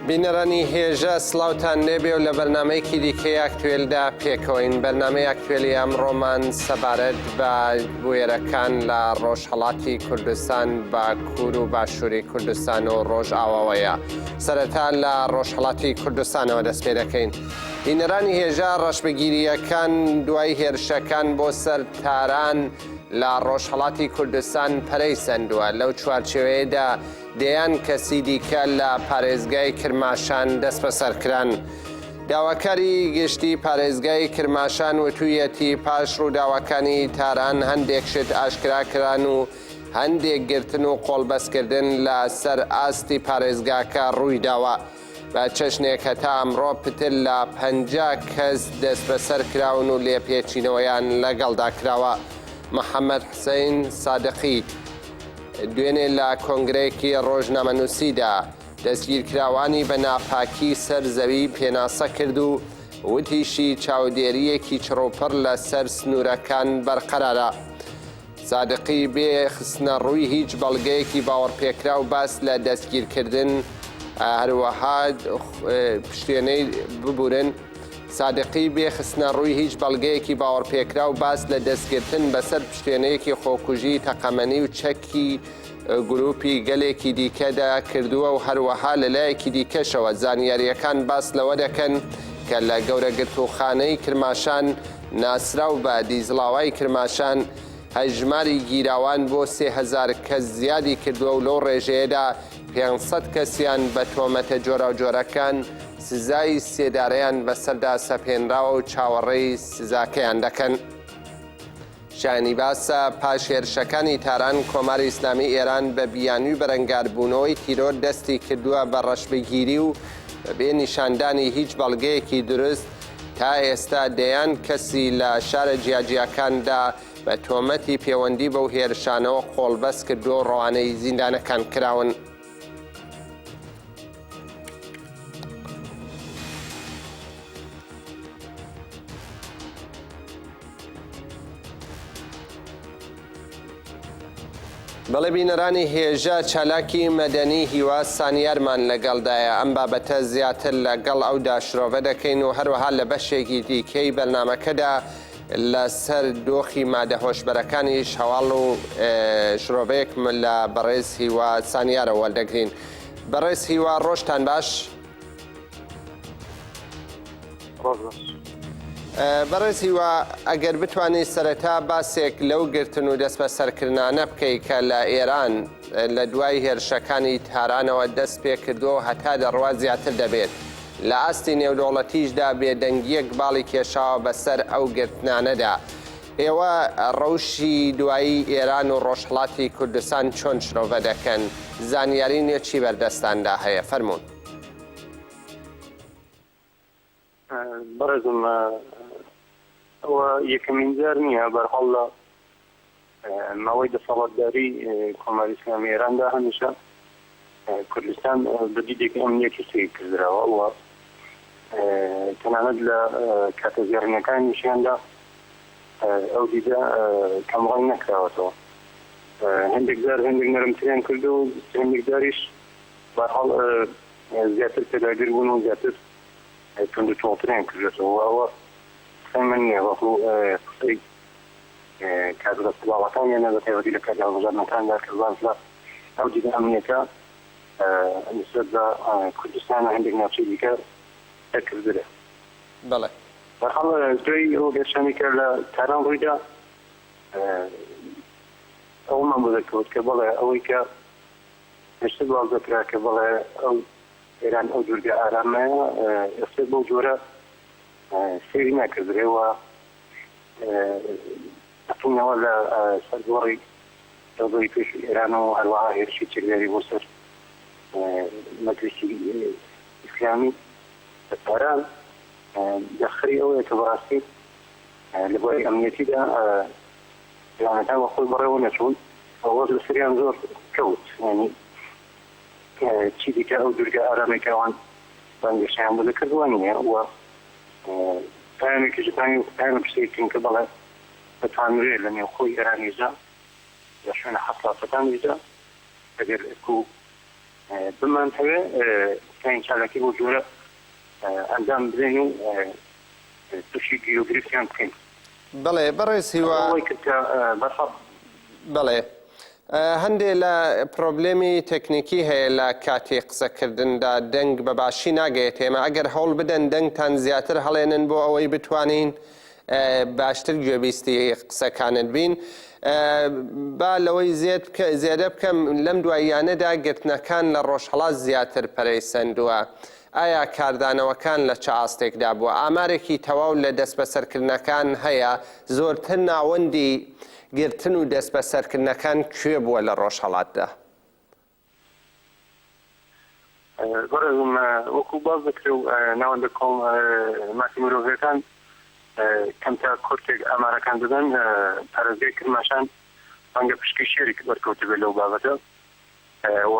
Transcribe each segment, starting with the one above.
بینەرانی هێژە سڵاوتان لێبێ و لە بەرنمەیەکی دیکەی ئاکتوێلدا پێکەوەین. بەرنمەی ئاکتوێلی ئەمڕۆمان سەبارەت بە بوێرەکان لە ڕۆژهەڵاتی کوردستان بە کوور و باشووری کوردستان و ڕۆژئاوەوەیە. سەرەتا لە ڕۆژهەڵاتی کوردستانەوە دەست پێ دەکەین. بینەرانی هێژە ڕەشبگیریەکان دوای هێرشەکان بۆ سەر تاران لە ڕۆژهەڵاتی کوردستان پەرەی سەندووە. لەو چوارچێوەیەدا دەیان کەسی دیکە لە پارێزگای کرماشان دەست بەسەرکران. داواکاری گشتی پارێزگای کرماشان وتوویەتی پاش ڕووداوەکانی تاران هەندێک شت ئاشکراکران و هەندێک گرتن و قۆڵبەستکردن لە سەر ئاستی پارێزگاکە ڕووی داوە. بە چەشنێک هەتا ئەمڕۆ پتر لە 50 کەس دەست بەسەر کراون و لێپێچینەوەیان لەگەڵدا کراوە. محەممەد حوسێن سادقی دوێنێ لە کۆنگرەیەکی ڕۆژنامەنووسیدا دەستگیرکراوانی بە ناپاکی سەر زەوی پێناسە کرد و وتیشی چاودێریەکی چڕوپڕ لە سەر سنوورەکان بەرقەرارە. سادقی بێ خستنە ڕووی هیچ بەڵگەیەکی باوەڕپێکرا و باس لە دەستگیرکردن هەروەها پشتێنەی ببورن. سادقی بێخستنە ڕووی هیچ بەڵگەیەکی باوەڕپێکرا و باس لە دەستگرتن بەسەر پشتێنەیەکی خۆکوژی تەقەمەنی و چەکی گروپی گەلێکی دیکەدا کردووە و هەروەها لەلایەکی دیکەشەوە زانیاریەکان باس لەوە دەکەن کە لە گەورەگرتوخانەی کرماشان ناسراو بە دیزڵاوای کرماشان هەژماری گیراوان بۆ 3000 کەس زیادی کردووە و لەو ڕێژەیەدا 500 کەسیان بە تۆمەتە جۆرە جۆرەکان سزای سێدارەیان بەسەردا سەپێنراوە و چاوەڕێی سزاکەیان دەکەن. شایانی باسە پاش هێرشەکانی تاران کۆماری ئیسلامی ئێران بە بیانووی بەرەنگاربوونەوەی تیرۆر دەستی کردووە بە ڕەشبگیری و بەبێ نیشاندانی هیچ بەڵگەیەکی دروست تا ئێستا دەیان کەسی لە شارە جیاجیەکاندا بە تۆمەتی پەیوەندی بەو هێرشانەوە قۆڵبەست کردو و ڕەوانەی زیندانەکان کراون. بەڵێ بینەرانی هێژە چالاکی مەدەنی هیوا سانیارمان لەگەڵدایە. ئەم بابەتە زیاتر لەگەڵ ئەودا شرۆڤە دەکەین و هەروەها لە بەشێکی دیکەی بەرنامەکەدا لەسەر دۆخی مادەهۆشبەرەکانیش هەواڵ و شرۆڤەیەک لە بەڕێز هیوا سانیارە وەردەگرین. بەڕێز هیوا ڕۆژتان باش. بەڕێز هیوا ئەگەر بتوانێت سەرەتا باسێک لەو گرتن و دەست بە سەرکردانە بکەیت کە لە ئێران لە دوای هێرشەکانی تارانەوە دەست پێ کردووە هەتا دەڕوا زیاتر دەبێت. لە ئاستی نێودەوڵەتیشدا بێدەنگیەک باڵی کێشاوە بەسەر ئەو گرتنانەدا. ئێوە ڕەوشی دوایی ئێران و ڕۆژهەڵاتی کوردستان چۆن شرۆڤە دەکەن؟ زانیاری نوێچی بەردەستاندا هەیە؟ فەرموون. بەڕێزم ئەوە یەکەمین جار نییە بەرحەڵ لە ماوەی دەسەڵاتداری کۆماری ئیسلامی ئێراندا هەمیشە کوردستان بەدیدێکی ئەمنیەتی سێ کردراوە و تەنانەت لە کاتە زێڕینەکانیشیاندا ئەو دیدە کەمڕای نەکراوەتەوە. هەندێک جار هەندێک نەرمتریان کردو و هەندێک جاریش بەرحەڵ زیاتر پێداگیر بوون و زیاتر تونند و تۆڵتریان کردێتەوە. ئەوە من نییە وەکو قسەی کاتە سڵاوەکانیانە بە تایبەتی لە کاتی هەڵبژاردنەکاندا کە بازە ئەو دیدە ئەمنیەتە نسبەت بە کوردستانە هەندێک ناوچەی دیکە دەکردرێ. بەڵێ بەرحەڵ دوای ئەو هێرشانی کە لە تاران ڕوویدا ئەومان بۆ دەکەوت کە بەڵێ ئەوەی کە هێشتا باز دەکرا کە بەڵێ ئەو ئێران ئەو دوورگە ئارامەیە ئێستا بەو جۆرە سێری ناکردرێەوە ئەتونەوە لە سەرگۆڕی دەوڵەتی پێش ئێران و هەروەها هێرشی چێژێری بۆ سەر مەجلیسی ئیسلامی لە تاران دەخری ئەوەیە کە بەڕاستی لە بۆی ئەمنیەتیدا پلانەکان بە خۆی بەڕێوە نەچوون ئەوە لە سەریان زۆر کەوت. یعنی چی دیکە ئەو دوورگە ئارامێکەوان بانگێشیان بۆ دەکردووە نییە و پایانێکیشتانی و پایانە پشتێکین کە بەڵێ بەتوانرێت لە نێو خۆی ئێرانیدا لە شوێنە حەساسەکانیدا ئەگەر بمنطقه كان شاركي وجوره عندهم بزينو توشي جيوغرافيان كين بەڵێ بەڕێز هیوا بەڵێ هەندێک لە پرۆبلێمی تەکنیکی هەیە لە کاتی قسەکردندا دەنگ بەباشی ناگەێت تێمە ئەگەر هەوڵ بدەن دەنگتان زیاتر هەڵێنن بۆ ئەوەی بتوانین باشتر گوێبیستی قسەکانت بین با لەوەی زیادە بکەم لەم دواییانەدا گرتنەکان لە ڕۆژهەڵات زیاتر پەرەیسەندووە ئایا کاردانەوەکان لە چ ئاستێکدا بووە ئامارێکی تەواو لە دەست بەسەرکردنەکان هەیە زۆرتر ناوەندی گرتن و دەست بەسەرکردنەکان کوێ بووە لە ڕۆژهەڵاتدا بەڕێزم وەکو باز دەکرێ و ناوەندە کۆم ماسی مرۆڤیەکان کەمتا کورتێک ئامارەکان دەدەن پارێزگای کرماشان ڕەنگە پشکی شێری وەرکەوتە بێت لەو بابەتە و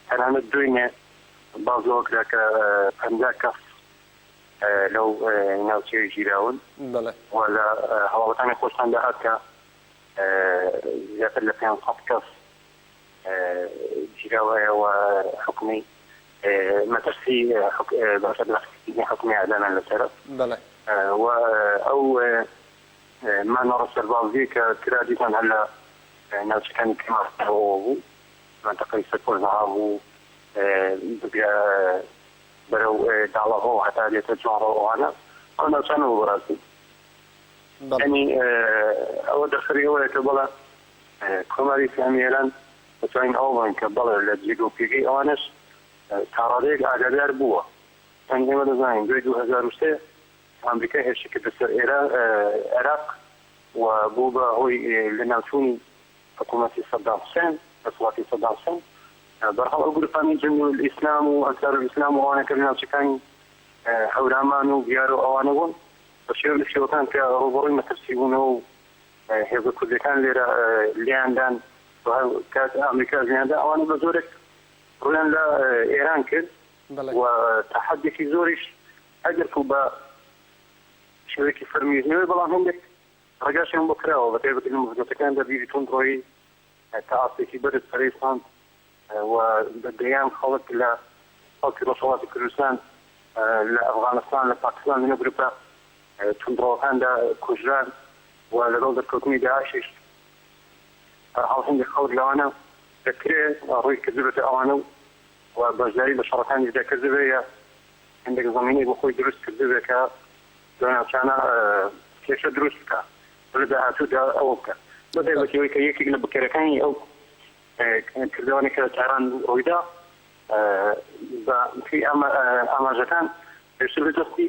تەنانەت دوێنێ باڵۆ کرا کە 50 کەس لەو ناوچەیە ژیراون و لە هەواڵەکانی خۆشتاندا هات کە زیاتر لە 500 کەس ژیراوەیە و حکومی مەترسی باشە حکومی ئەعدامان لەسەرە و ئەو مانەڕە سەربازی کە کرا دیتان هەر لە ناوچەکانی کرماشانەوە بوو منطقەی سەرپۆرزەها بوو بگرە بەرەو داڵەهۆ هەتا دێتە جوانڕەوەوانە ئەو ناوچانەوە بەڕاستی یعنی ئەوە دەخەری ئەوەیە کە بەڵە کۆماری ئیسلامی ئێران دەتوانین ئەوە بڵێن کە بەڵێ لە جێگە و پێگەی ئەوانش تاڕادەیەک ئاگادار بووە چەند ئێمە دەزانین دوای 2003 ئەمریکا هێرشی کردە سەر عێراق و بوو بە هۆی لە ناوچوونی حکوومەتی سەدام حوسێن دەسەڵاتی سەدام حوسێن بەرهەڵ ئەو گروپانی جەمعیەت الئیسلام و ئەنسار الئیسلام و ئەوانە کە لە ناوچەکانی هەورامان و دیار و ئەوانە بوون بە شێوە لە شێوەکان کە ڕوبەڕووی مەترسی بوونەوە و هێزە کوردەکان لێرە لیاندان کات ئەمریکا زیاندا ئەوانە بە زۆرێک ڕویان لە ئێران کرد و تەحەدێکی زۆریش ئەگرتو بە شێوەیەکی فەرمیێژنەوەی بەڵام هەندێک ڕێگاشیان بۆ کراوە بە تایبەتی لە موردەکان دەبیری تۆندڕۆیی تا ئاستێکی بەرز پەرەیسان و دەیان خەڵک لە خەڵکی ڕۆژهەڵاتی کوردستان لە ئەفغانستان لە پاکستان لە گروپە تۆندڕۆەکاندا کوژران و لەگەڵ دەرکەوتنی داعشیش هەڵ هەندێک خەڵک لەوانە دەکرێت ڕووی کردبێتە ئەوانە و بەشداری لە شەڕەکانیشدا کردبێ یا هەندێک زەمینەی بۆ خۆی دروست کردبێ کە لە ناوچانە کێشە دروست بکە لە داهاتوودا ئەوە بکە بەدەبێتەوەی کە یەکێک لە بکەرەکانی ئەو کردوانێک کە تاران ڕوویدا بە ئاماژەکان پێشتر بەدەستی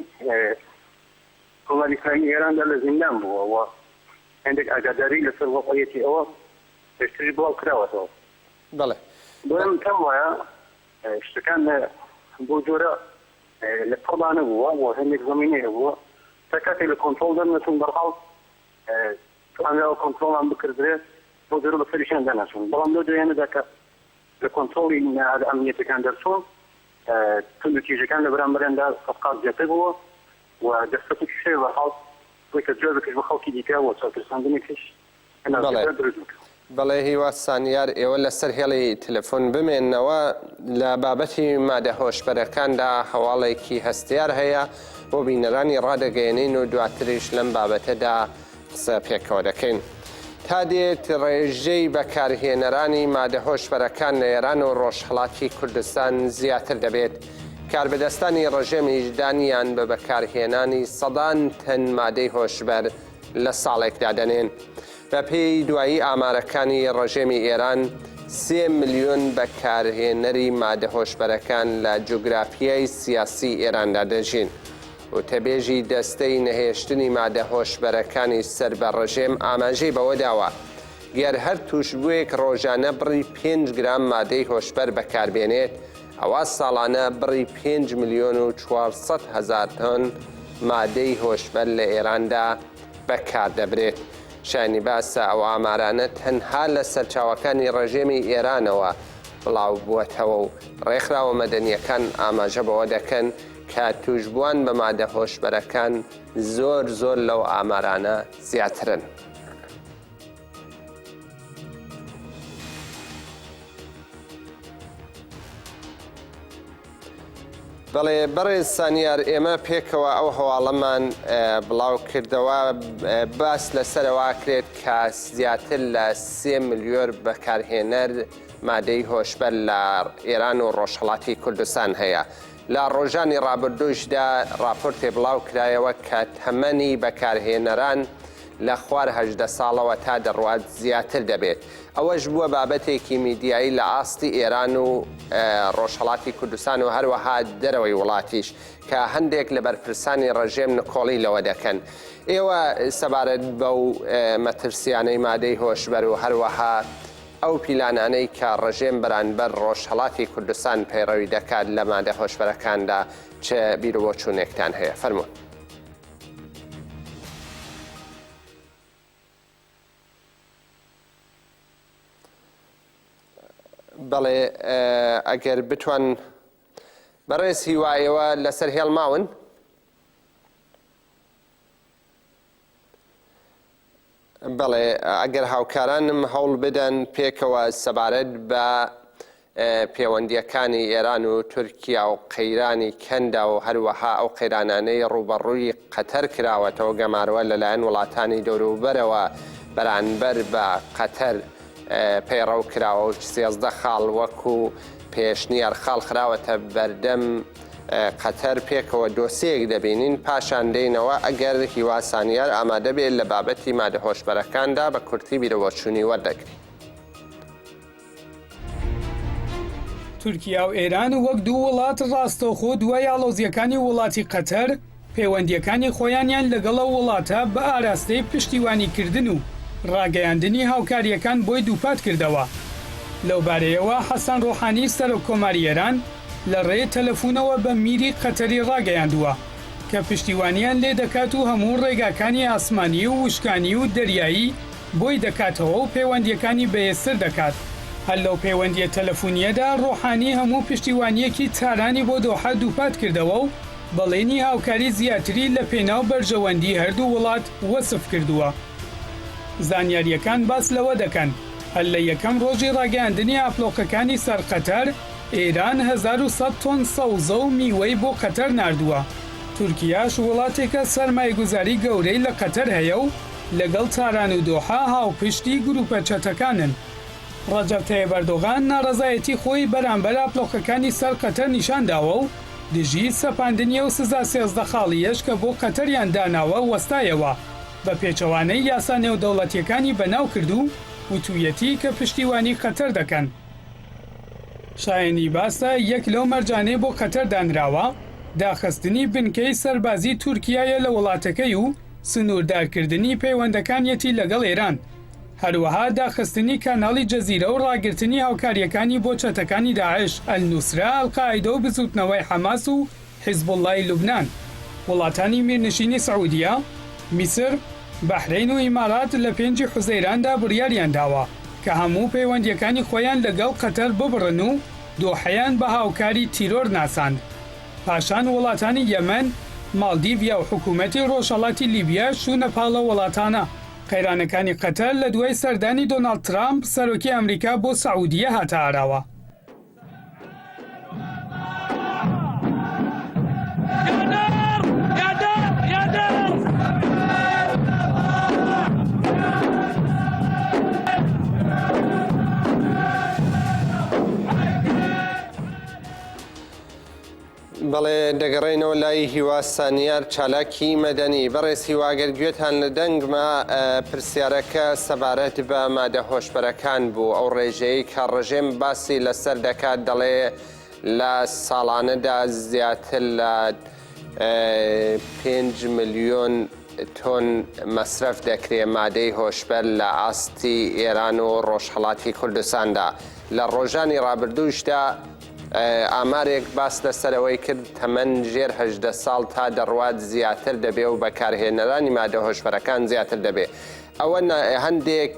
کۆماری ئیسلامی ئێراندا لە زیندان بووە و هەندێک ئاگاداری لەسەر وەقعەتی ئەوە پێشتری بڵاو کراوەتەوە بەڵێ بۆم کەم وایە شتەکان بۆ جۆرە لە پڕدانە بووە و هەندێک زەمینەیە بووە تا کاتێک لە کۆنتڕۆڵ دەرنەچوون بەرهەڵ توانراوە کۆنتڕۆڵان بکردرێت بۆ زۆر بە سەریشان دەناچوون بەڵام لەو دوێنەدا کە لە کۆنتڕۆڵی ئەمنیەتەکان دەرچوون توندوتیژەکان لە بەرامبەراندا سەبقات زیاتر بووە و دەستەکەی شێ بەرهەڵ بۆی کە جۆر بکەش بە خەڵکی دیکە و چاوترساندنێکیش دروست بکە بەڵێ هیوا سانیار ئێوە لەسەر هێڵی تەلەفۆن بمێننەوە لە بابەتی مادە هۆشبەرەکاندا هەواڵێکی هەستیار هەیە بۆ بینەرانی ڕادەگەیەنین و دواتریش لەم بابەتەدا قسە پێکەوە دەکەین تا دێت ڕێژەی بەکارهێنەرانی مادە هۆشبەرەکان لە ئێران و ڕۆژهەڵاتی کوردستان زیاتر دەبێت کاربەدەستانی ڕێژەمیش دانیان بە بەکارهێنانی سەدان تەن مادەی هۆشبەر لە ساڵێکدا دەنێن بە پێی دوایی ئامارەکانی ڕێژەمی ئێران 3 ملیۆن بەکارهێنەری مادە هۆشبەرەکان لە جوگرافیای سیاسی ئێراندا دەژین و تەبێژی دەستەی نەهێشتنی مادە هۆشبەرەکانی سەر بە ڕێژێم ئاماژەی بەوە داوە گەر هەر تووشبوویەک ڕۆژانە بڕی 5 گرام مادەی هۆشبەر بەکاربێنێت ئەوە ساڵانە بڕی 5 ملیۆن و 400 هەزار تۆن مادەی هۆشبەر لە ئێراندا بەکار دەبرێت شانی باسە ئەو ئامارانە تەنها لە سەرچاوەکانی ڕێژێمی ئێرانەوە بڵاو بووەتەوە و ڕێکخراوە مەدەنیەکان ئاماژە بەوە دەکەن کە توشبووان بە مادە هۆشبەرەکان زۆر لەو ئامارانە زیاترن. بەڵێ بەڕێز سانیار ئێمە پێکەوە ئەو هەواڵەمان بڵاو کردەوە باس لەسەرەوە کرێت کە زیاتر لە 3 ملیۆن بەکارهێنەر مادەی هۆشبەر لە ئێران و ڕۆژهەڵاتی کوردستان هەیە. لە ڕۆژانی ڕابردووشدا راپۆرتێ بڵاو کرایەوە کە تەمەنی بەکارهێنەران لە خوار 18 ساڵەوە تا دەڕوات زیاتر دەبێت. ئەوەش بووە بابەتێکی میدیایی لە ئاستی ئێران و ڕۆژهەڵاتی کوردستان و هەروەها دەرەوەی وڵاتیش کە هەندێک لە بەرپرسانی ڕژێم نکۆڵی لەوە دەکەن. ئێوە سەبارەت بەو مەترسیانەی مادەی هۆشبەر و هەروەها ئەو پیلانانەی کە ڕژێم بەرامبەر ڕۆژهەڵاتی کوردستان پەیڕەوی دەکات لە مادە هۆشبەرەکاندا چه بیرۆچوونێکتان هەیە؟ فەرموون. بەڵێ ئەگەر بتوان بەڕێز هیوایەوە لەسەر هێڵماون بەڵێ ئەگەر هاوکارانم هەوڵ بدەن پێکەوە سەبارەت بە پەیوەندیەکانی ئێران و تورکیا و قەیرانی کەندا و هەروەها ئەو قەیرانانەی ڕوبەڕووی قەتەر کراوەتەوە گەماروە لەلایەن وڵاتانی دەوروبەرەوە بەرامبەر بە قەتەر پەیڕەو کراوە و 13 خاڵ وەکو پێشنیار خاڵ خراوەتە بەردەم قەتەر پێکەوە دۆسیەک دەبینین پاشان دێنەوە ئەگەر هیوا سانیار ئامادە بێت لە بابەتی مادە هۆشبەرەکاندا بە کورتی بیرەوەچوونی وەردەگری. تورکیا و ئێران وەک دوو وڵات ڕاستەوخۆ دوای ئاڵۆزیەکانی وڵاتی قەتەر پەیوەندیەکانی خۆیانیان لەگەڵە وڵاتە بە ئاراستەی پشتیوانیکردن و ڕاگەیاندنی هاوکاریەکان بۆی دووپات کردەوە. لەو بارەیەوە حەسەن ڕۆحانی سەرۆکۆماری ئێران لە ڕێی تەلەفۆنەوە بە میری قەتەری ڕاگەیاندووە کە پشتیوانیان لێ دەکات و هەموو ڕێگاکانی ئاسمانی و وشکانی و دەریایی بۆی دەکاتەوە و پەیوەندیەکانی بەهێزتر دەکات. هەر لەو پەیوەندیە تەلەفۆنیەدا ڕۆحانی هەموو پشتیوانیەکی چارانی بۆ دۆحە دووپات کردەوە و بەڵێنی هاوکاری زیاتری لە پێناو بەرژەوەندی هەردوو وڵات وەسف کردووە. زانیاریەکان باس لەوە دەکەن هەر لە یەکەم ڕۆژی ڕاگەیاندنی ئاپلۆکەکانی سەر قەتەر ئێران 1100 تۆن سەوزە و میوەی بۆ قەتەر ناردووە. تورکیاش وڵاتێکە سەرمایەگوزاری گەورەی لە قەتەر هەیە و لەگەڵ تاران و دۆحە هاوپشتی گروپە چەتەکانن. ڕەجەب تاییب ئەردۆغان ناڕەزایەتی خۆی بەرامبەر ئاپلۆکەکانی سەر قەتەر نیشانداوە و دژی سەپاندنیە و سزا 13 خاڵیەش کە بۆ قەتەریان داناوە وەستایەوە بە پێچەوانەی یاسا نێودەوڵەتیەکانی بەناو کردو و تویەتی کە پشتیوانی قەتەر دەکەن. شایەنی باسە یەک لەو مەرجانەی بۆ قەتەر دانراوە داخستنی بنکەی سەربازی تورکیایە لە وڵاتەکەی و سنووردارکردنی پەیوەندەکانیەتی لەگەڵ ئێران. هەروەها داخستنی کاناڵی جەزیرە و ڕاگررتنی هاوکاریەکانی بۆ چەتەکانی داعش، ئەلنووسرا، ئەڵقاعیدە و بزوتنەوەی حەماس و حیزبوڵڵای لوبنان. وڵاتانی میرنشینی سەعودیە، میسر، بەحرین و ئیمارات لە 5 حوزەیراندا بڕیاریان داوە کە هەموو پەیوەندیەکانی خۆیان لەگەڵ قەتەر ببڕن و دۆحەیان بە هاوکاری تیرۆر ناساند. پاشان وڵاتانی یەمەن، ماڵدیڤیا و حکوومەتی ڕۆژهەڵاتی لیبیا شوونە پاڵە وڵاتانە. قەیرانەکانی قەتەر لە دوای سەردانی دۆناڵد ترامپ سەرۆکی ئەمریکا بۆ سەعودیە هاتە ئاراوە. بەڵێ دەگەڕێنەوە لای هیوا سانیار چالاکی مەدەنی. بەڕێز هیواگەر گوێتان لە دەنگمە پرسیارەکە سەبارەت بە مادە هۆشبەرەکان بوو ئەو ڕێژەیە کە ڕژێم باسی لەسەر دەکات دەڵێ لە ساڵانەدا زیاتر لە 5 ملیۆن تۆن مەسرف دەکرێت مادەی هۆشبەر لە ئاستی ئێران و ڕۆژهەڵاتی کوردستاندا. لە ڕۆژانی ڕابردووشدا ئامارێک باس لەسەرەوەی کرد تەمەەن ژێر 18 ساڵ تا دەڕوات زیاتر دەبێ و بەکارهێنەرانی مادە هۆشبەرەکان زیاتر دەبێ. ئەوە هەندێک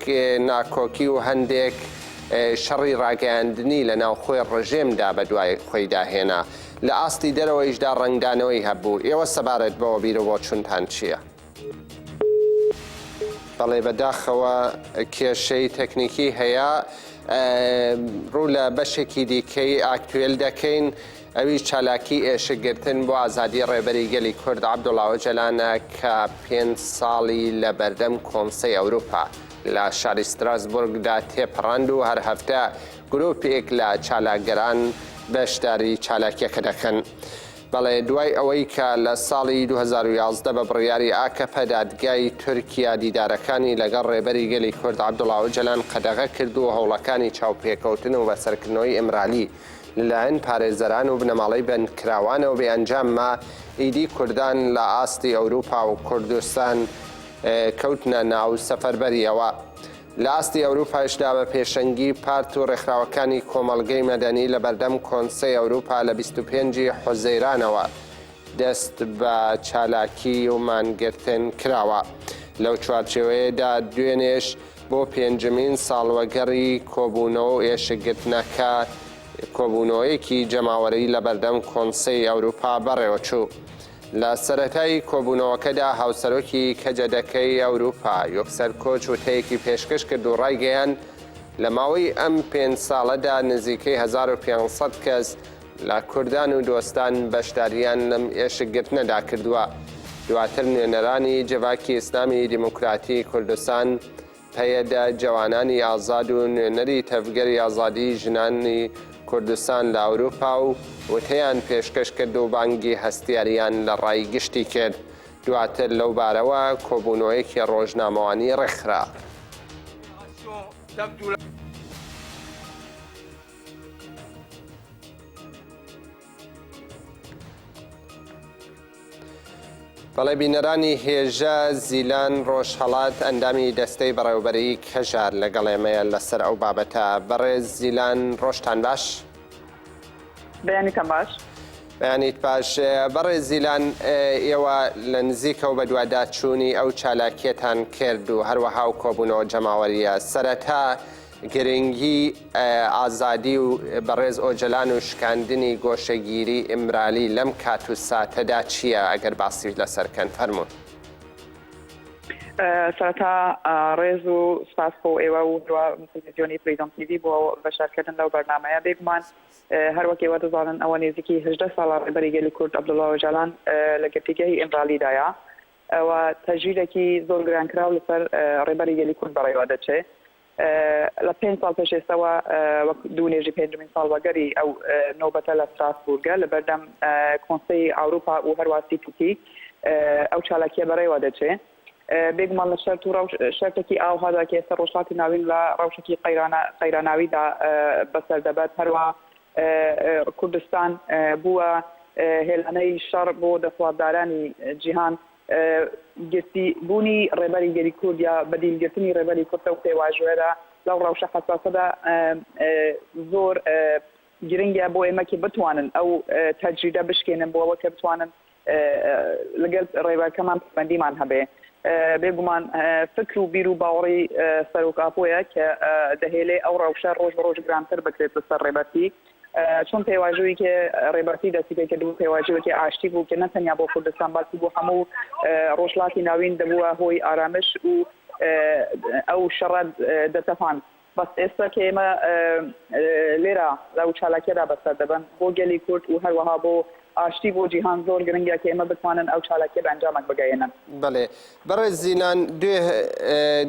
ناکۆکی و هەندێک شەڕی ڕاگەیاندنی لە ناوخۆی ڕژێمدا بە دوای خۆی داهێنا. لە ئاستی دەرەوەیشدا ڕنگدانەوەی هەبوو. ئێوە سەبارەت بەوە بیرەوە چونتان چییە؟ بەڵێ بەداخەوە کێشەی تەکنیکی هەیە ڕوو لە بەشێکی دیکەی ئاکتوێل دەکەین ئەوی چالاکی ئێشەگرتن بۆ ئازادی ڕێبەری گەلی کورد عەبدوڵڵا ئۆجەلانە کە 5 ساڵی لە بەردەم کۆنسەی ئەوروپا لە شاری ستراسبورگدا تێپەڕاند و هەر هەفتە گرۆپێک لە چالاکگەران بەشداری چالاکیەکە دەکەن. بەڵێ دوای ئەوەی کە لە ساڵی 2011 بە بڕیاری ئاکەپە دادگای تورکیا دیدارەکانی لەگەڵ ڕێبەری گەلی کورد عەبدوڵڵا ئۆجەلان قەدەغە کرد و هەوڵەکانی چاوپێکەوتن و بەسەرکردنەوەی ئەمرالی لەلایەن پارێزەران و بنەماڵەی بەندکراوانەوە بێ ئەنجام ما ئیدی کوردان لە ئاستی ئەوروپا و کوردستان کەوتنە ناو سەفەربەریەوە. لە ئاستی ئەوروپاشدا بە پێشەنگی پارت و ڕێکخراوەکانی کۆمەڵگەی مەدەنی لە بەردەم کۆنسەی ئەوروپا لە 25 حوزەیرانەوە دەست بە چالاکی و مانگرتن کراوە. لەو چوارچێوەیەدا دوێنێش بۆ 5مین ساڵوەگەڕی کۆبوونەوە و ئێشەگرتنەکە کۆبوونەوەیەکی جەماوەری لە بەردەم کۆنسەی ئەوروپا بەڕێوە چوو. لە سەرەتایی کۆبوونەوەکەدا هاوسەرۆکی کەجەدەکەی ئەوروپا یۆکسەر کۆچ و تەیەکی پێشکەش کرد و ڕایگەیان لە ماوەی ئەم 5 ساڵەدا نزیکەی 1500 کەس لە کوردان و دۆستان بەشداریان لەم ئێشەگرتنەدا کردووە. دواتر نوێنەرانی جەڤاکی ئیسلامی دیموکراتی کوردستان پەیەدا جوانانی ئازاد و نوێنەری تەفگەری ئازادی ژنانی کوردستان لە ئەوروپا و وتەیان پێشکەش کرد و بانگی هەستیاریان لە ڕای گشتی کرد. دواتر لەو بارەوە کۆبوونەوەیەکی ڕۆژنامەوانی ڕێکخرا. بەڵێ بینەرانی هێژە زیلان ڕۆژهەڵات ئەندامی دەستەی بەڕێوەبەری کەژار لەگەڵ ئێمەیە لەسەر ئەو بابەتە. بەڕێز زیلان ڕۆژتان باش؟ بەیانیتان باش؟ بەیانیت باش. بەڕێز زیلان ئێوە لە نزیکە و بەدواداچوونی ئەو چالاکیەتان کرد و هەروەها و کۆبوونەوە جەماوەریە. سەرەتا گرنگی ئازادی و بەڕێز ئۆجەلان و شکاندنی گۆشەگیری ئیمرالی لەم کات و ساتەدا چییە ئەگەر باسی لەسەرکەن فەرموون؟ سەرەتا ڕێز و سپاس بۆ ئێوە و تەلەڤیزیۆنی فریدۆم تیڤی بۆ بەشدارکردن لەو بەرنامەیە. بێگومان هەروەک ئێوە دەزانن ئەوە نزیکی 18 ساڵە ڕێبەری گەلی کورد عەبدوڵڵا ئۆجەلان لە گرتیگەی ئیمرالیدایە. ئەوە تەژیرێکی زۆر گرانکراو لەسەر ڕێبەری گەلی کورد بەڕێوە دەچێت. لە 5 ساڵ پێشێستەوە وەک دوونێژی 5مین ساڵوەگەری ئەو نۆبەتە لە ستراسبورگە لە بەردەم کۆنسەی ئەوروپا و هەروە CPT ئەو چالاکیە بەڕێوە دەچێت. بێگومان لە شەرت و شەرتێکی ئاوهادا کە ئێستا ڕۆژهەڵاتی ناوین لە ڕەوشێکی قەیراناویدا بەسەر دەبێت. هەروە کوردستان بووە هێلانەی شەڕ بۆ دەسەڵاتدارانی جیهان گرتی بوونی ڕێبەری گەلی کورد یا بەدیلگرتنی ڕێبەری کورد و پێواژوێرە لەو ڕەوشە حەساسەدا زۆر گرنگە بۆ ئێمە کە بتوانن ئەو تەجریدە بشکێنن بۆ ئەوە کە بتوانن لەگەڵ ڕێبەرەکەمان پەیوەندیمان هەبێ. بێگومان فکر و بیر و باوەڕی سەرۆکاپۆیە کە دەهێلێ ئەو ڕەوشە ڕۆژ بە ڕۆژ گرانتر بکرێت لەسەر ڕێبەتی. چون پێواژووی کە ڕێبەتی دەستی پێ کردبوو پێواژووەکی ئاشتی بوو کە نەتەنیا بۆ کوردستان باسی بۆ هەموو ڕۆژهەڵاتی ناوین دەبووە هۆی ئارامش و ئەو شەڕەت دەتەفان. بەس ئێستا کە ئێمە لێرە لەو چالاکیەدا بەسەر دەبن بۆ گەلی کورد و هەروەها بۆ ئاشتی بۆ جیهان زۆر گرنگە کە ئێمە بتوانن ئەو چالاکیە بە ئەنجامێک بگەێنن. بەڵێ بەڕێز زیلان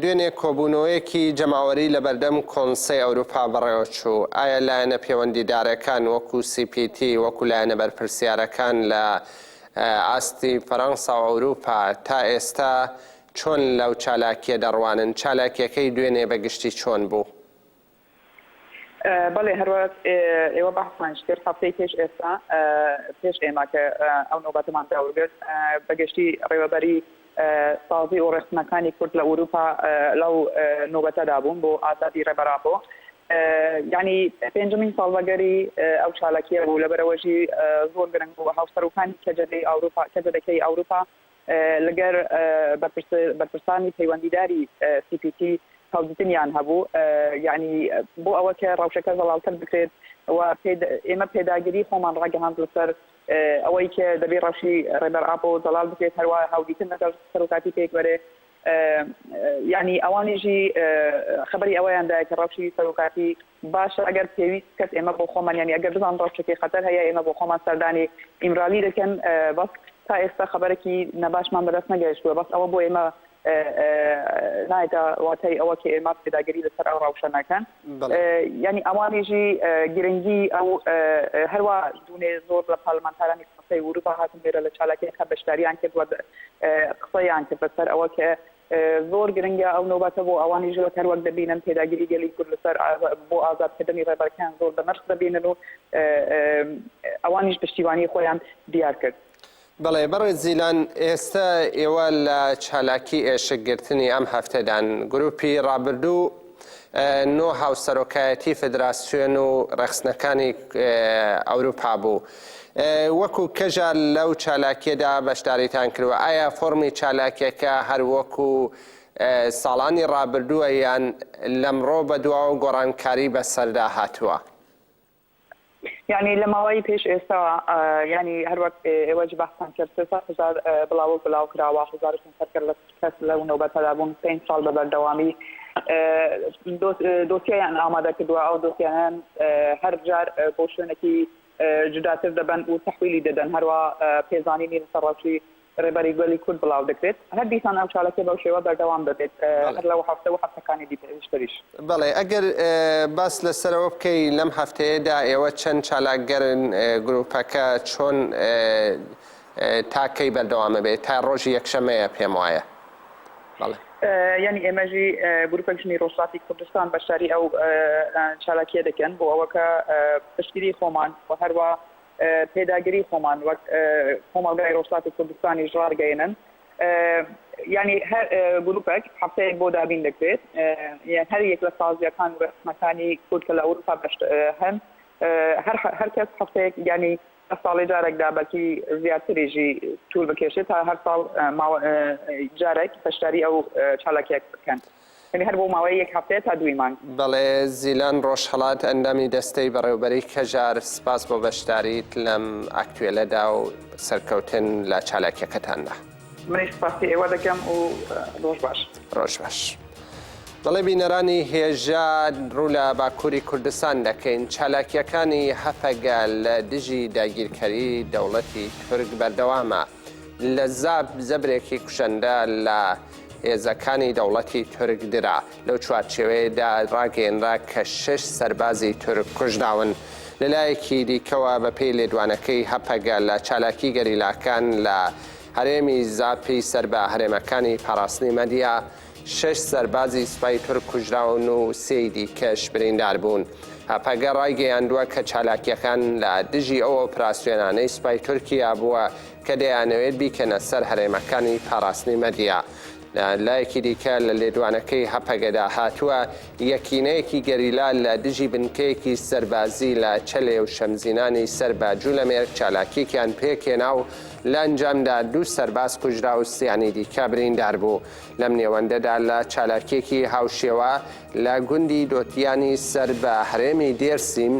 دوێنێ کۆبوونەوەیەکی جەماوەری لە بەردەم کۆنسەی ئەوروپا بەڕێوە چوو. ئایا لایەنە پەیوەندیدارەکان وەکو CPT وەکو لایەنە بەرپرسیارەکان لە ئاستی فەڕەنسا و ئەوروپا تا ئێستا چۆن لەو چالاکیە دەڕوانن؟ چالاکیەکەی دوێنێ بەگشتی چۆن بوو؟ بەڵێ هەروە ئێوە بەحسمان کرد هەفتەی پێش ئێستا پێش ئێمە کە ئەو نۆبەتەمان داوەگرت بەگشتی ڕێوەبەری سازی و ڕێخستنەکانی کورد لە ئەوروپا لەو نۆبەتەدا بوون بۆ ئازادی ڕێبەرابۆ. یعنی 5مین ساڵوەگەری ئەو چالاکیە بوو لەبەرەوەژی زۆر گرنگ بوو هاوسەرۆکانی کەجەدەی ئەوروپا لەگەر بەرپرسانی پەیوەندیداری CPT هەڵگرتنیان هەبوو. یعنی بۆ ئەوە کە ڕەوشەکە زەڵاوتر بکرێت و ئێمە پێداگیری خۆمان ڕاگەهاند لەسەر ئەوەی کە دەبێت ڕەوشی ڕێبەرئابۆ زەڵال بکرێت هەروە هەڵگرتن لەگەڵ سەرۆکاتی پێکوەرێ يعني ئەوانیژی خبری ئەوەیان دایە کە ڕەوشی سەرۆکاتی باشە ئەگەر پێویست کەس ئێمە بۆ خۆمان یعنی ئەگەر بزان ڕەوشێکی خەتەر هەیە ئێمە بۆ خۆمان سەردانی ئیمرالی دەکەن بەس تا ئێستا خبرێکی نەباشمان بەدەست نەگەیشتووە بەس ئەوە بۆ ئێمە نایدە واتای ئەوە کە ئێمە پێداگیری لەسەر ئەو ڕەوشە ناکەن یعنی ئەوانیژی گرنگی ئەو هەروە دوونێ زۆر لە پارلمانتارانی قسەی وروپا هاتن لێرە لە چالاکیەکە بەشداریان کردووە قسەیان کرد بەسەر ئەوە کە زۆر گرنگە ئەو نۆبەتە بۆ ئەوانی ژۆ هەر وەک دەبینن پێداگیری گەلی کورد لەسەر بۆ ئازادکردنی ڕێبەرەکان زۆر بەمەرج دەبینن و ئەوانیش پشتیوانی خۆیان دیار کرد. بەڵێ بەڕێ زیلان ئێستا ئێوە لە چالاکی ئێشکگرتنی ئەم هەفتەدان گروپی ڕابردوو نۆ هاوسەرۆکایەتی فدراسیۆن و ڕەخسنەکانی ئەوروپا بوو. وەکو کەژار لەو چالاکیەدا بەشداریتان کردووە ئایا فۆرمی چالاکیەکە هەر وەکو ساڵانی ڕابردووە یان لەمڕۆ بەدواوە گۆڕانکاری بەسەردا هاتووە؟ يعني لما واي بيش إسا يعني هر وقت إواج بحثان كرد 3,000 بلاو كراوا 1,000 سركر لكس لو نوبت لابون 2 سال ببردوامي دوسيا يعني آماده كدوا أو دوسيا هر جار بوشونكي جداتر دبن وتحويلي ددن هروا بيزاني نيل سراوشي ڕێبەری گوێلی کورد بڵاو دەکرێت هەر دیسان ئەو چالاکێ بەو شێوە بەردەوام دەبێت هەر لەو هەفتە و هەفتەکانی دیپێشتریش. بەڵێ ئەگەر باس لەسەرەوە بکەی لەم هەفتەیەدا ئێوە چەند چالاکگەرن گروپەکە چۆن تاکەی بەردەوامە بێت تا ڕۆژی یەکشەمەیە پێم وایە؟ یعنی ئێمەژی گروپەکشنی ڕۆژهەڵاتی کوردستان بەشداری ئەو چالاکیە دەکەن بۆ ئەوەکە پشتگیری خۆمان و هەروە پێداگیری خۆمان وەک کۆمەڵگای ڕۆژهەڵاتی کوردستانی ژوارگەێنن یعنی هەر گروپێک هەفتەیەک بۆ دابین دەکرێت هەر یەک لە سازیەکان و ڕسمەکانی کورد کە لە ئەوروپا هەن هەر کەس هەفتەیەک ینی ساڵی جارێکدا بەکی زیاتریژی توول بکێشێت تا هەر ساڵ جارێک بەشداری ئەو چالاکیەک بکەن. هەر بۆ ماوەی یەک هەفتەیە تا 2 مانگ. بەڵێ زیلان ڕۆژهەڵات ئەندامی دەستەی بەڕێوەبەری کەژار سپاس بۆ بەشداریت لەم ئاکتوێلەدا و سەرکەوتن لە چالاکیەکەتاندا. منیش سپاسی ئێوە دەکەم و ڕۆژ باش. ڕۆژ باش. بەڵێ بینەرانی هێژا ڕوو لە باکووری کوردستان دەکەین چالاکیەکانی هەفەگە لە دژی داگیرکەری دەوڵەتی تورک بەردەوامە لە زەبرێکی کوشەندە لە هێزەکانی دەوڵەتی تورک درا لەو چوارچێوەیەدا ڕاگەیەنرا کە 6 سەربازی تورک کوژراون لەلایەکی دیکەوە بە پێی لێدوانەکەی هەپەگە لە چالاکی گەریلاکان لە هەرێمی زاپی سەر بە هەرێمەکانی پاراستنی مەدیا 6 سەربازی سوپای تورک کوژراون و 3 دیکەش بریندار بوون. هەپەگە ڕایگەیاندووە کە چالاکیەکان لە دژی ئەو ئۆپراسیۆنانەی سوپای تورکیا بووە کە دەیانەوێت بیکەنە سەر هەرێمەکانی پاراستنی مەدیا. لایەکی دیکە لە لێدوانەکەی هەپەگەدا هاتووە یەکینەیەکی گەریلا لە دژی بنکەیەکی سەربازی لە چەلێ و شەمزینانی سەر بە جوولەمێرگ چالاکییان پێکێنا و لە ئەنجامدا 2 سەرباز کوژرا و 3 دیکە بریندار بوو. لەم نێوەندەدا لە چالاکیێکی هاوشێوە لە گوندی دۆتیانی سەر بە هەرێمی دێرسیم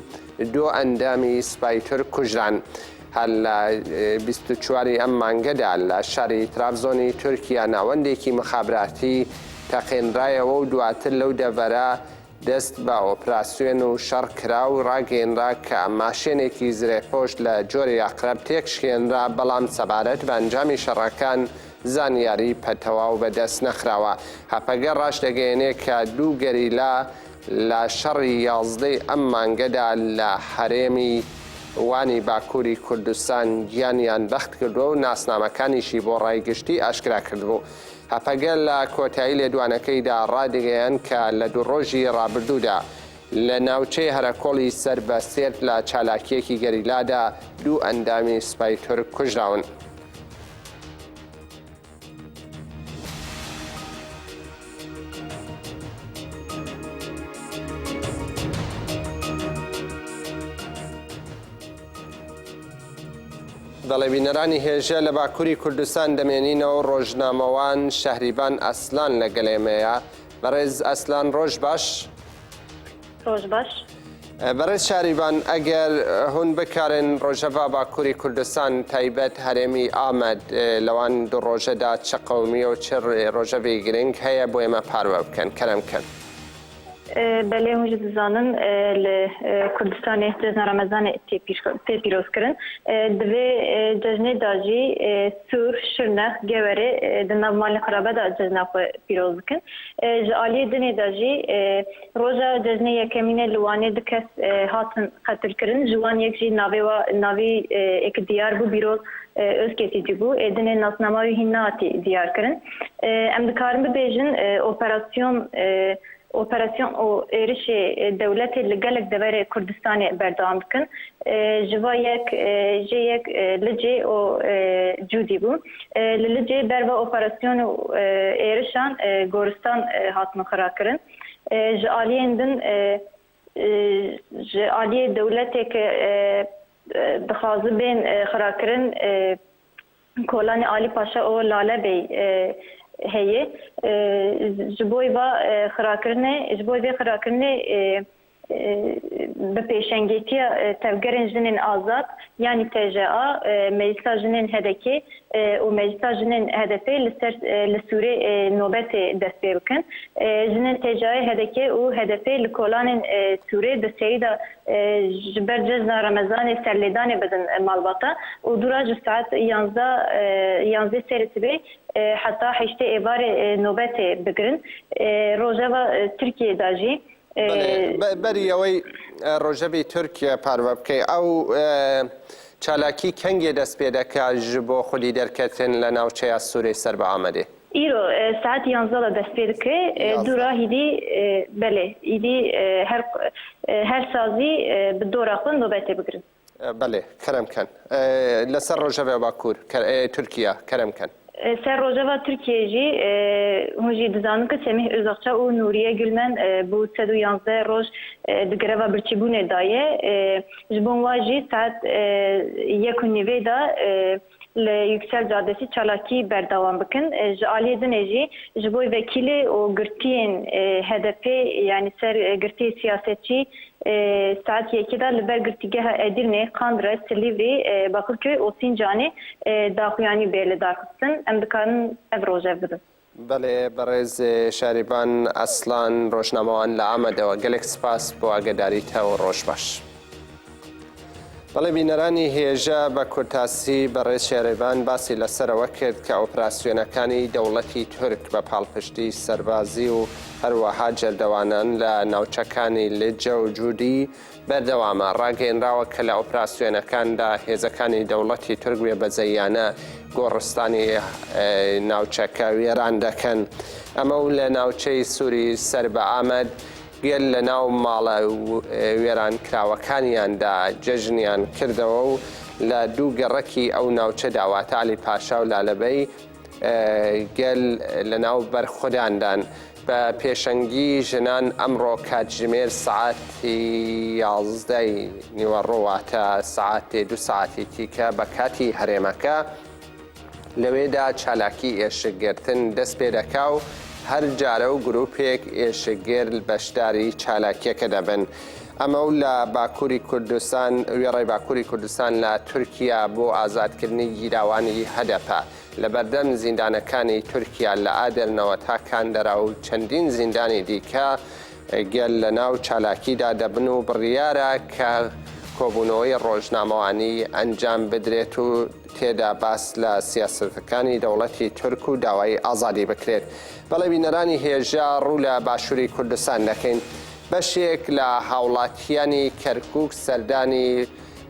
2 ئەندامی سوپای تورک کوژران. هەر لە 24 ئەم مانگەدا لە شاری ترابزۆنی تورکیا ناوەندێکی مخابراتی تەقێنرایەوە و دواتر لەو دەڤەرە دەست بە ئۆپراسیۆن و شەڕ کرا و ڕاگەیەنرا کە ماشێنێکی زرێپۆش لە جۆری ئەقرەب تێکشکێنرا بەڵام سەبارەت بە ئەنجامی شەڕەکان زانیاری پەتەواو بەدەست نەخراوە. هەپەگە ڕاش دەگەیەنێت کە 2 گەریلا لە شەڕی 11 ئەم مانگەدا لە هەرێمی وانی باکووری کوردستان گیانیان بەخت کردووە و ناسنامەکانیشی بۆ ڕایگشتی ئاشکرا کردبوو. هەپەگە لە کۆتایی لێدوانەکەیدا ڕادگەیان کە لە 2 ڕۆژی ڕابردوودا لە ناوچەی هەرەکۆڵی سەر بە سێرد لە چالاکیەکی گەریلادا 2 ئەندامی سوپای تورک کوژراون. بەڵێ بینەرانی هێژە لە باکووری کوردستان دەمێنینەوە ڕۆژنامەوان شەهریبان ئەسلان لەگەڵێمەیە. بەڕێز ئەسلان ڕۆژ باش. ڕۆژ باش. بەڕێز شاریبان ئەگەر هون بکارن ڕۆژەڤا باکووری کوردستان تایبەت هەرێمی ئامەد لەوان دوو ڕۆژەدا چ قەومی و چ ڕۆژەڤی گرنگ هەیە بۆ ئێمە پاروە بکەن کەرەم کەن. بله هنوز دزانن لکردستان جشن رمضان تی پیروز کرن دوی جشن داجی سور شرنخ گوره دناب مال خرابه دا جشن پیروز کن جالی دن داجی روزا جشن یکمینه لوانه دکس هاتن قتل کرن جوان یک جی ناوی یک دیار بو پیروز öz kesici bu. Edine nasnamayı hinnati diyar kırın. Em dikarim bibêjin operasyon o erişi devleti legalek devre Kurdistan'ı berdam dikin. Jiva yek lice o cudi bu. Lice berva operasyonu erişan Goristan hatma karar kırın. Aliyendin aliye devletek dixwazi bên xirakirin Kolanê Ali Paşa û Lale Bey heye ji bo vê xirakirinê bi pêşengetiya tevgerên jinên azad yanî TJA Meclisa Jinên HDP û Meclisa Jinên HDP li Sûrê nobetê dest pê bikin. Jinên TJA HDP û HDP li kolanên Sûrê di serî da ji ber cejna Remezanê serlêdanê bidin malbata û dûra ji saet 11 serê sibê heta heştê êvarê nobetê bigirin. Rojeva Tirkiye da jî بەری ئەوەی ڕۆژەڤی تورکیا پاروە بکەی ئەو چالاکی کەنگێ دەست پێ دەکات ji بۆ خودی دەرکەتن لە ناوچەیە سوورەی سەر بە ئامەدێ îro saet 11 dest pê dike dûra hîdî belê hîdî her sazî bi dora xwe nobetê bigirin. Belê kerem ken لەسەر ڕۆژەڤێ باکوور تورکیا kerem ken. Ser rojava Türkiye jî hûn jî dizanin ku Semih Özakça û Nuriye Gülmen bu 111 roj di greva birçîbûnê daye ji bo wan jî saet 1:30 da li Yüksel Caddesi çalakî berdewam bikin. Ji aliyê dinê jî ji bo vekîlê û girtiyên HDP yani ser girtiyê siyasetçî saat 2'da li ber girtîgeha Edirne, Kandra, Silivri, Bakırköy û Sincanê daxuyanî bê li darxistin. Em dikarin ev rojev bidin. Belê berêz Şerîban Aslan rojnamewan li Amedê we gelek spas bo agedarî te û roj baş. بەڵێ بینەرانی هێژە بە کورتاسی بەڕێز شێرێبان باسی لەسەرەوە کرد کە ئۆپراسیۆنەکانی دەوڵەتی تورک بە پاڵپشتی سەربازی و هەروەها جەردەوانان لە ناوچەکانی لجە و جوودی بەردەوامە ڕاگەیەنراوە کە لە ئۆپراسیۆنەکاندا هێزەکانی دەوڵەتی تورک وێ بەجەیانە گۆڕستانی ناوچەکە وێران دەکەن ئەمە و لە ناوچەی سووری سەر بە ئامەد گەل لە ناو ماڵە وێران کراوەکانیاندا جەژنیان کردەوە و لە دوو گەڕەکی ئەو ناوچە داواتە علی پاشا و لالەبەی گەل لە ناو بەرخوداندان بە پێشەنگی ژنان ئەمڕۆ کاتژمێر سعاتی 11 نیوەڕۆواتە سعاتێ 2 سعاتی تیکە بە کاتی هەرێمەکە لەوێدا چالاکی ئێشکگرتن دەست پێ دەکا و هەر جارە و گرروپێک ئێشگێر بەشداری چالاکیەکە دەبن. ئەمە و لە باکووری کوردستان وێڕێی باکووری کوردستان لە تورکیا بۆ ئازادکردنی گیراوانی هەدەپە لە بەردەم زیندانەکانی تورکیا لە ئادەرنەوە تا کاندەرا و چەندین زیندانی دیکە گەل لە ناو چالاکیدا دەبن و بڕیارە کە کۆبوونەوەی ڕۆژنامەوانی ئەنجام بدرێت و تێدا باس لە سیاسەتەکانی دەوڵەتی تورک و داوای ئازادی بکرێت. بەڵێ بینەرانی هێژە ڕوو لە باشووری کوردستان دەکەین. بەشێک لە هاوڵاتیانی کەرکووک سەردانی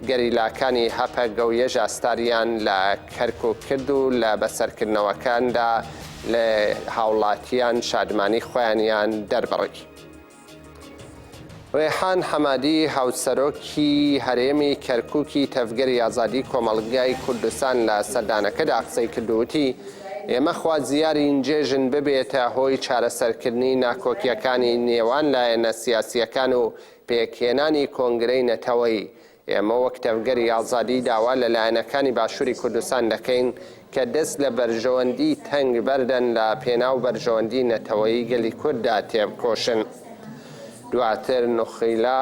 گەریلاکانی هەپەگە و یەژاستاریان لە کەرکووک کرد و لە بەسەرکردنەوەکاندا لە هاوڵاتیان شادمانی خۆیانیان دەربڕی. ڕێحان حەمادی هاوسەرۆکی هەرێمی کەرکووکی تەفگەری ئازادی کۆمەڵگای کوردستان لە سەردانەکەدا قسەی کردووتی ئێمە خوازیاری جێژن ببێتە هۆی چارەسەرکردنی ناکۆکیەکانی نێوان لایەنە سیاسیەکان و پێکهێنانی کۆنگرەی نەتەوەی. ئێمە وەک تەفگەری ئازادی داوا لە لایەنەکانی باشووری کوردستان دەکەین کە دەست لە بەرژەوەندی تەنگ بەردەن لە پێناو بەرژەوەندی نەتەوەی گەلی کورددا تێبکۆشن. دواتر نوخیلا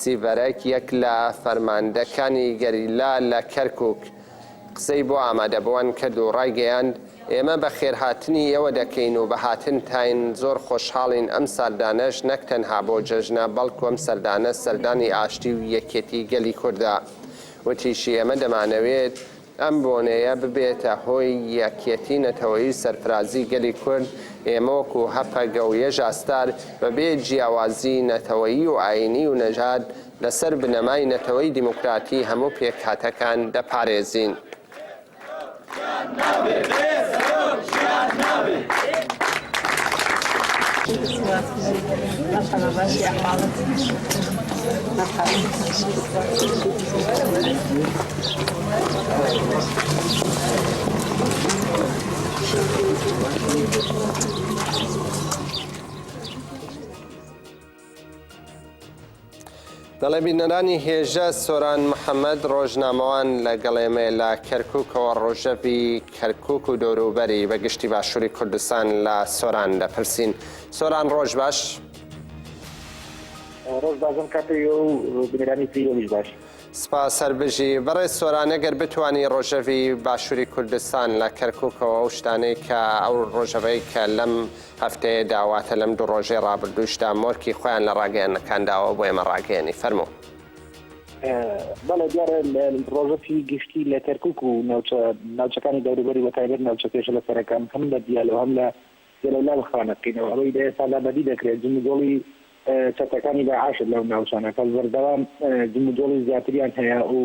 سیڤەرەک یەک لە فەرماندەکانی گەریلا لە کەرکووک قسەی بۆ ئامادەبووان کرد و ڕایگەیاند ئێمە بە خێرهاتنی ئێوە دەکەین و بە هاتن تاین زۆر خۆشحاڵین ئەم سەردانەش نەک تەنها بۆ جەژنە بەڵکو ئەم سەردانە سەردانی ئاشتی و یەکێتی گەلی کوردە وتیشی ئێمە دەمانەوێت ئەم بۆنەیە ببێتە هۆی یەکێتی نەتەوەیی سەرفرازی گەلی کورد ئێمە وەکو هەپەگە و یەژاستار بەبێ جیاوازی نەتەوەیی و ئاینی و نەژاد لەسەر بنەمای نەتەوەی دیموکراتی هەموو پێکهاتەکان دەپارێزین. دەڵێ بینەرانی هێژە سۆران محەممەد ڕۆژنامەوان لەگەڵێمێ لە کەرکووکەوە ڕۆژەوی کەرکووک و دەوروبەری بەگشتی باشووری کوردستان لە سۆران دەپرسین. سۆران ڕۆژ باش؟ ڕۆژ بازم کاتێ و بنێرانی پێویش باش. سپاس سەربژی بەڕێز سۆران ئەگەر بتوانی ڕۆژەوی باشووری کوردستان لە کەرکووکەوە ئەو شتانەی کە ئەو ڕۆژەوەی کە لەم هەفتەیە داواتە لەم دوو ڕۆژەی ڕابردووشدا مۆرکی خۆیان لە ڕاگەیەنەکانداوە بۆ ئێمە ڕاگەیەنی فەرموو. بەڵێ دیارە ڕۆژەفی گشتی لە کەرکووک و ناوچەکانی دەوروبەری و تایبەت ناوچەکەش لە سەرەکان هەم لە دیالەوە هەم لە جەلەولا خانەکەینەوە ئەوەی دە ئێستا لابەدی دەکرێت جمودۆڵی چەتەکانی داعاش لەو ناوچانە کە بەردەوام جمودۆڵی زیاتریان هەیە و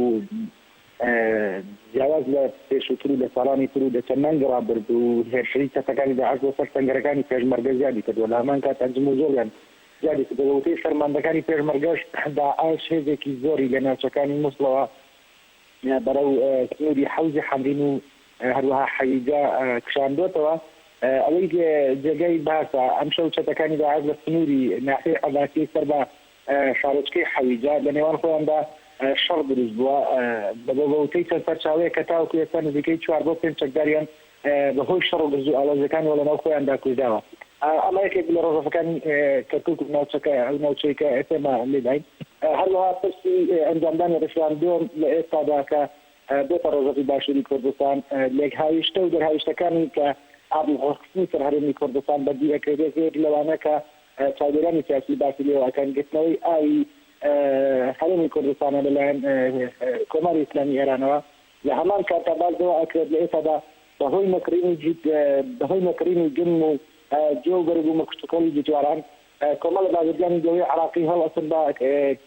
جیاواز لە پێشووتر و لە ساڵانی تر و لە چەندان ڕابرد و هێرشەی چەتەکانی داعاش بۆ سەر سەنگەرەکانی پێشمەرگە زیادی کردووە لە هەمان کاتە جمودۆڵیان زیادی کردووە وتەی فەرماندەکانی پێشمەرگەش داعاش هێزێکی زۆری لە ناوچەکانی مووسڵەوە بەرەو سنووری حەوزی حەمرین و هەروەها حەویجا کشاندوێتەوە ئەوەی جێگەی باسە ئەم شەو چەتەکانی داعاش لە سنووری ناحیەی عەباسی سەر بە شارۆچکەی حەویجا لە نێوان خۆیاندا شەڕ دروست بووە بە وتەی چەند سەرچاوەیە کە تاوەکو ئێستا نزیکەی 4 بۆ 5 چەکداریان بەهۆی شەڕ و گرز و ئاڵۆزەکانەوە لەناو خۆیاندا کوژداوە. ئەمە یەکێک لە ڕۆژەکانی کەرکووک و ناوچەکە ئەو ناوچەیەکە ئێستا لێداین هەروەها پرسی ئەنجامدانی ڕێکخراندن لە ئێستادا کە بۆتە ڕۆژەی باشووری کوردستان لێک هاویشتە و دەرهاویشتەکانی کە ئابڕۆخستنی سەرهەرێمی کوردستان بەدی ئەکرێت زێر لەوانە کە چاودێرانی سیاسی باسی لێوەکان گرتنەوەی ئاوی هەرێمی کوردستانە لەلایەن کۆماری ئیسلامی ئێرانەوە لە هەمان کاتە بازەوە ئەکرێت لە ئێستادا بەهۆی مەکرینی گرم و جۆگەرگ و مەکشتەکەڵی جواران کۆمەڵە بازرگانی دەوڵەتی عراقی هەڵئەسن بە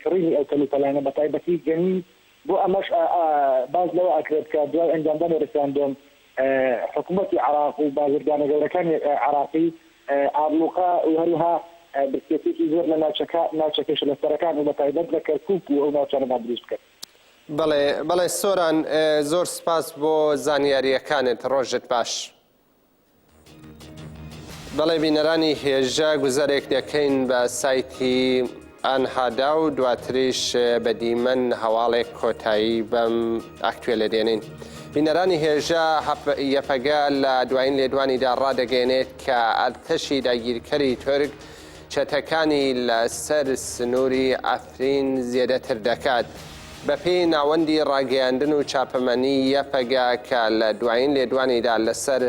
کڕینی ئەو کەلوپەلانە بە تایبەتی گەنی بۆ ئەمەش باز لەوە ئەکرێت کە دوای ئەنجامدانی ڕێکخراندن حکوومەتی عراق و بازرگانە گەورەکانی عراقی ئابلوقا و هەروها برسێتێکی زۆر لە ناوچەکەش لە سەرەکان و بە تایبەت لە کەرکووک و ئەو ناوچانەدا دروست کرد. بەڵێ سۆران زۆر سپاس بۆ زانیاریەکانت ڕۆژت باش. بەڵێ بینەرانی هێژە گوزارێک دەکەین بە سایتی ئەنهادا و دواتریش بە دیمەن هەواڵێک کۆتایی بەم ئاکتوێلە دێنین. بینەرانی هێژە یەفەگە لە دوایین لێدوانیدا ڕادەگەێنێت کە ئەرتەشی داگیرکەری تورک چەتەکانی لەسەر سنووری ئەفرین زیێدەتر دەکات. بە پێی ناوەندی ڕاگەیاندن و چاپەمەنی یەفەگە کە لە دوایین لێدوانیدا لەسەر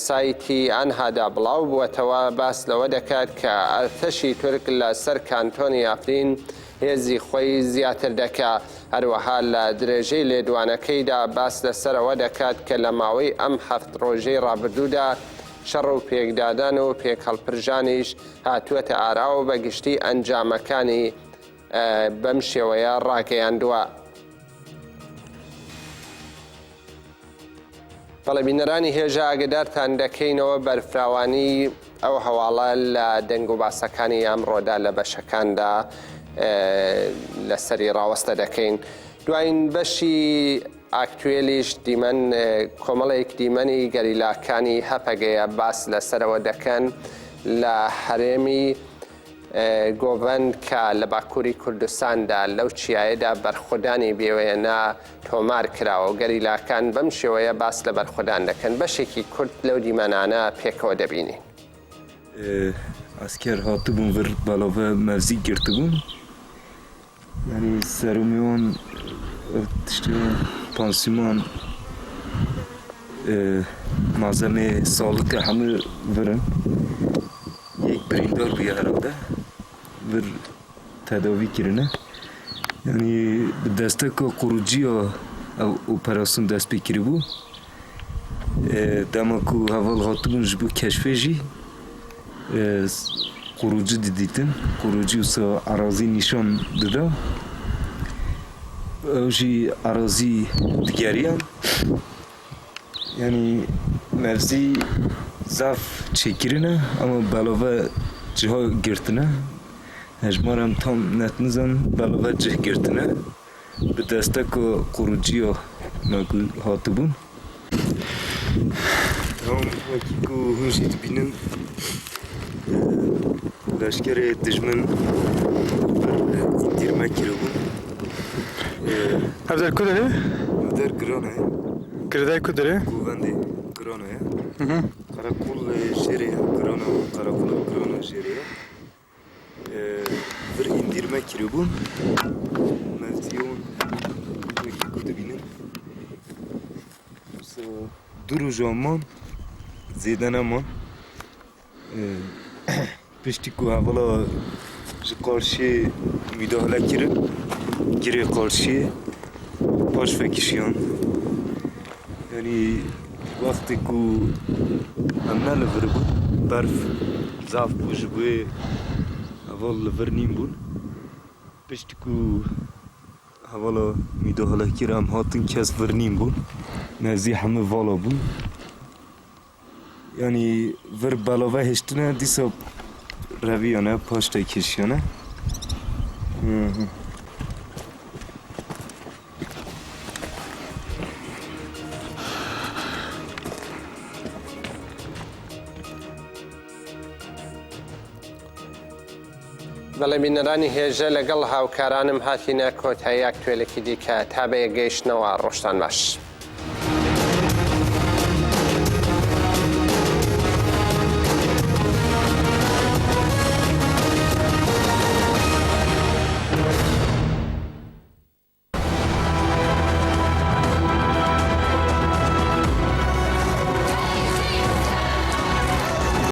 سایتی ئەنهادا بڵاو بووەتەوە باس لەوە دەکات کە ئەرتەشی تورک لە سەر کانتۆنی ئەفرین هێزی خۆی زیاتر دەکات. هەروەها لە درێژەی لێدوانەکەیدا باس لەسەرەوە دەکات کە لە ماوەی ئەم 7 ڕۆژەی ڕابردوودا شەڕ و پێکدادان و پێکهەڵپرژانیش هاتووەتە ئاراوە بە گشتی ئەنجامەکانی بەم شێوەیە ڕاگەیاندووە. بەڵێ بینەرانی هێژە ئاگدارتان دەکەینەوە بەرفراوانی ئەو هەواڵە لە دەنگ و باسەکانی ئەمڕۆدا لە بەشەکاندا لەسەری ڕاوەستە دەکەین. دوایین بەشی ئاکتوێلیش دیمەن کۆمەڵێک دیمەنی گەریلاکانی هەپەگەیە باس لەسەرەوە دەکەن لە هەرێمی گۆڤەند کە لە باکووری کوردستاندا لەو چیایەدا بەرخودانی بێوەیەنە تۆمار کراوە و گەریلاکان بەم شێوەیە باس لە بەرخودان دەکەن. بەشێکی کورد لەو دیمەنانە پێکەوە دەبینین. asker hatibûn vir balava mevzî girtibûn. Yani serumyon işte pansiyon malzeme sağlık hemî virin. Yek birindar bûye herhalde. Vir tedavi kirine. Yani desteka kurucuya operasyon dest pê kiribû. Dema ku heval hatibûn ji bo keşfê jî kurucu didîtin. Kurucu wisa arazî nîşan dida. Ew jî arazî digeriyan. Yani mevzî zaf çêkirine ama belava ciha girtine. Hejmarem tam net nizan belava cih girtine. Bi desteka kurucuya me ku hatibûn. Wekî ku hûn jî dibînin leşkerê dijmin îndîrme kiribûn. Ev der ku derê? Ev der giran e. Girdey ku derê? Govendê giran e. Karakol jêrê giran e. Karakol giran e jêrê ye. Bir îndîrme kiribûn. Mevziyon wekî ku dibînin. Du rojan man zêde neman. Piştî ku hevala ji qarşiyê müdahale kirin, girê qarşiyê paş vekişiyan. Yani wextê ku em ne li vir bûn, berf zaf bû ji bo wê heval li vir nîm bûn. Piştî ku hevala müdahalekir em hatin kes vir nîm bûn. Mevzî hemî vala bûn. Yani vir belava hêştine dîsa reviyane paş te kişiyane. بەڵێ بینەرانی هێژە لەگەڵ هاوکارانم هاتینە کۆتایی ئەکتوێلێکی دیکە تا بە یەگەیشتنەوە ڕۆژتان باش.